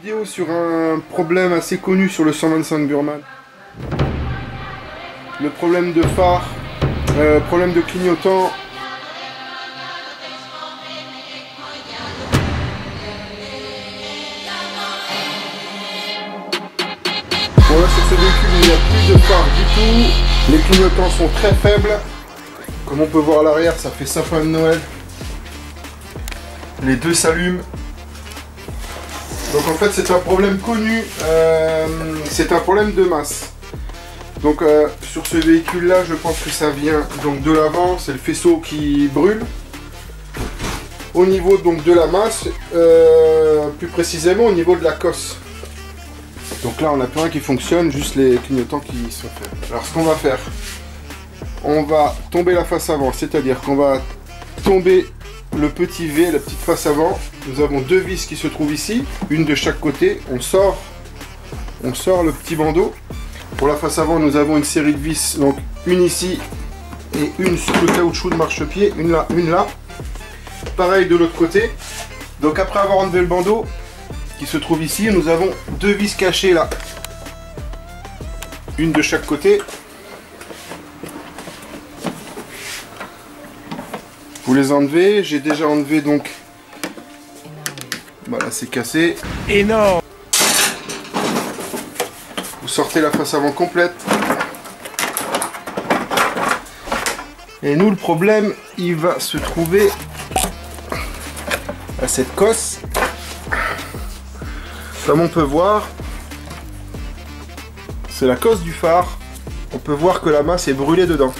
vidéo sur un problème assez connu sur le 125 Burman. Le problème de phare, problème de clignotant. Bon là sur ce véhicule il n'y a plus de phare du tout. Les clignotants sont très faibles. Comme on peut voir à l'arrière, ça fait sapin de Noël. Les deux s'allument. Donc en fait c'est un problème connu, c'est un problème de masse. Donc sur ce véhicule là je pense que ça vient donc de l'avant, c'est le faisceau qui brûle. Au niveau donc de la masse, plus précisément au niveau de la cosse. Donc là on a plus rien qui fonctionne, juste les clignotants qui sont faits. Alors ce qu'on va faire, on va tomber la face avant, c'est-à-dire qu'on va tomber le petit V, la petite face avant. Nous avons deux vis qui se trouvent ici, une de chaque côté. On sort le petit bandeau. Pour la face avant, nous avons une série de vis, donc une ici et une sur le caoutchouc de marchepied, une là, une là. Pareil de l'autre côté. Donc après avoir enlevé le bandeau qui se trouve ici, nous avons deux vis cachées là, une de chaque côté. Vous les enlevez, j'ai déjà enlevé donc. Voilà, c'est cassé. Énorme. Vous sortez la face avant complète. Et nous, le problème, il va se trouver à cette cosse. Comme on peut voir, c'est la cosse du phare. On peut voir que la masse est brûlée dedans.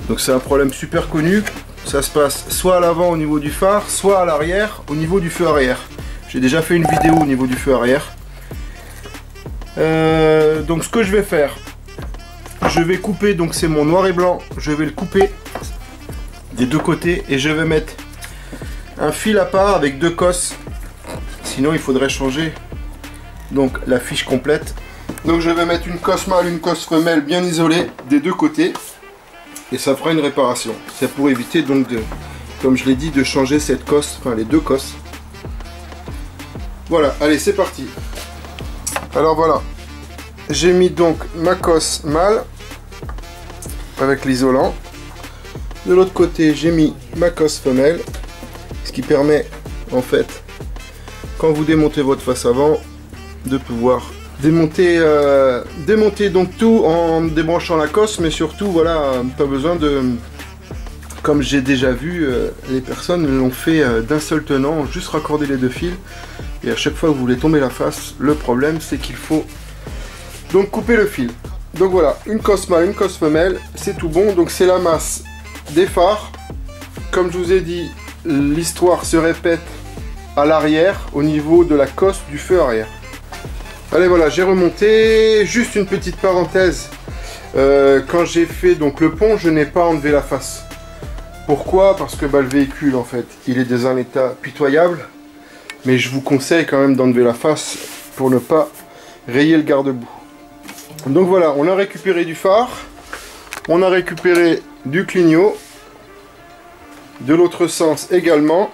Donc c'est un problème super connu, ça se passe soit à l'avant au niveau du phare, soit à l'arrière au niveau du feu arrière. J'ai déjà fait une vidéo au niveau du feu arrière. Donc ce que je vais faire, je vais couper, donc c'est mon noir et blanc, je vais le couper des deux côtés et je vais mettre un fil à part avec deux cosses. Sinon il faudrait changer donc la fiche complète. Donc je vais mettre une cosse mâle, une cosse femelle bien isolée des deux côtés. Et ça fera une réparation. C'est pour éviter donc de, comme je l'ai dit, de changer cette cosse, enfin les deux cosses. Voilà, allez c'est parti. Alors voilà, j'ai mis donc ma cosse mâle avec l'isolant. De l'autre côté j'ai mis ma cosse femelle, ce qui permet en fait, quand vous démontez votre face avant, de pouvoir démonter donc tout en débranchant la cosse, mais surtout voilà, pas besoin de, comme j'ai déjà vu, les personnes l'ont fait d'un seul tenant, juste raccorder les deux fils, et à chaque fois que vous voulez tomber la face, le problème c'est qu'il faut donc couper le fil. Donc voilà, une cosse mâle, une cosse femelle, c'est tout bon. Donc c'est la masse des phares. Comme je vous ai dit, l'histoire se répète à l'arrière au niveau de la cosse du feu arrière. Allez voilà, j'ai remonté. Juste une petite parenthèse, quand j'ai fait donc le pont, je n'ai pas enlevé la face. Pourquoi? Parce que le véhicule en fait, il est dans un état pitoyable, mais je vous conseille quand même d'enlever la face pour ne pas rayer le garde-boue. Donc voilà, on a récupéré du phare, on a récupéré du clignot, de l'autre sens également.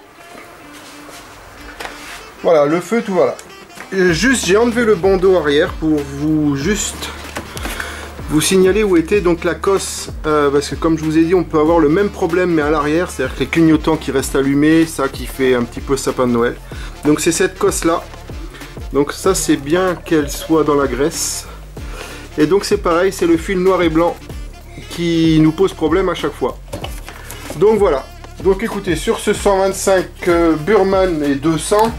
Voilà, le feu, tout voilà. Juste, j'ai enlevé le bandeau arrière pour vous signaler où était donc la cosse, parce que comme je vous ai dit, on peut avoir le même problème mais à l'arrière, c'est-à-dire que les clignotants qui restent allumés, ça qui fait un petit peu sapin de Noël. Donc c'est cette cosse là. Donc ça c'est bien qu'elle soit dans la graisse. Et donc c'est pareil, c'est le fil noir et blanc qui nous pose problème à chaque fois. Donc voilà. Donc écoutez, sur ce 125 Burman et 200,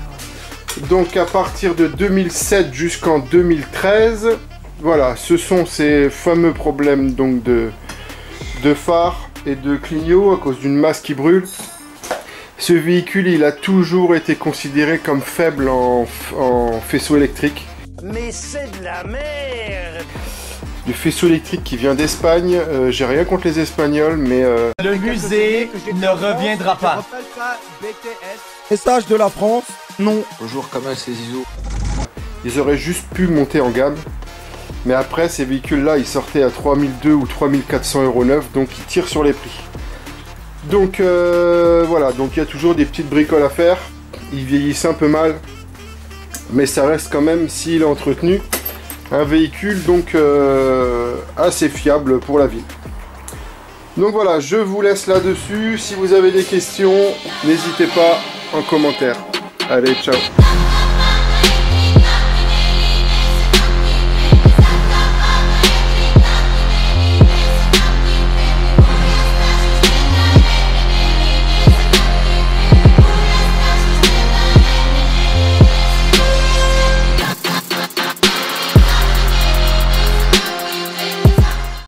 donc à partir de 2007 jusqu'en 2013, voilà, ce sont ces fameux problèmes donc de phare et de clignot à cause d'une masse qui brûle. Ce véhicule, il a toujours été considéré comme faible en faisceau électrique. Mais c'est de la merde. Le faisceau électrique qui vient d'Espagne, j'ai rien contre les Espagnols, mais... Le musée ne reviendra pas. Message de la France, non. Bonjour, Kamal, c'est Zizou. Ils auraient juste pu monter en gamme. Mais après, ces véhicules-là, ils sortaient à 3200 ou 3400 € neufs, donc ils tirent sur les prix. Donc voilà, donc il y a toujours des petites bricoles à faire. Ils vieillissent un peu mal. mais ça reste quand même, s'il est entretenu, un véhicule donc assez fiable pour la ville. Donc voilà, je vous laisse là-dessus. Si vous avez des questions, n'hésitez pas en commentaire. Allez, ciao!